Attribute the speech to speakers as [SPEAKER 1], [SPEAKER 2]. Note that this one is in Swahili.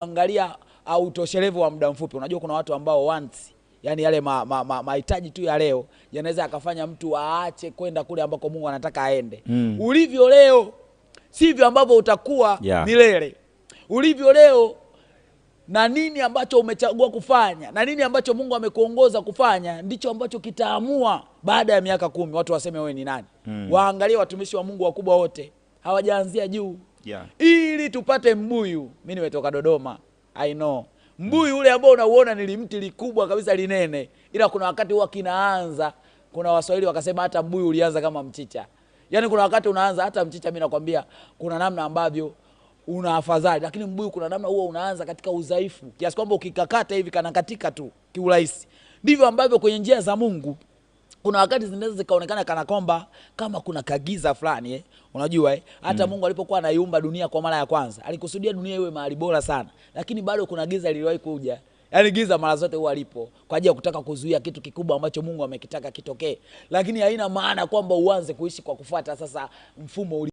[SPEAKER 1] Angalia utoshelevu wa muda mfupi. Unajua kuna watu ambao wants, yani yale mahitaji tu ya leo yanaweza akafanya mtu aache kwenda kule ambako Mungu anataka aende. Ulivyo leo sivyo ambavyo utakuwa milele. Ulivyo leo na nini ambacho umechagua kufanya na nini ambacho Mungu amekuongoza kufanya ndicho ambacho kitaamua baada ya miaka 10 watu waseme wewe ni nani. Waangalie watumishi wa Mungu wakubwa wote hawajaanzia juu. Ili tupate mbuyu. Mimi nimetoka Dodoma, I know. Mbuyu ule ambao unauona ni mti likubwa kabisa linene, ila kuna wakati huwa kinaanza, kuna Waswahili wakasema hata mbuyu ulianza kama mchicha. Yaani kuna wakati unaanza hata mchicha, mimi nakwambia kuna namna ambavyo una afadhali, lakini mbuyu kuna namna huwa unaanza katika udhaifu kiasi kwamba ukikakata hivi kanakatika tu kiurahisi. Ndivyo ambavyo kwenye njia za Mungu kuna wakati zinaweza zikaonekana kana kwamba kama kuna kagiza fulani unajua hata Mungu alipokuwa anaiumba dunia kwa mara ya kwanza alikusudia dunia iwe mahali bora sana, lakini bado kuna giza liliwahi kuja. Yaani giza mara zote huwa lipo kwa ajili ya kutaka kuzuia kitu kikubwa ambacho Mungu amekitaka kitokee, lakini haina maana kwamba uanze kuishi kwa kufuata sasa mfumo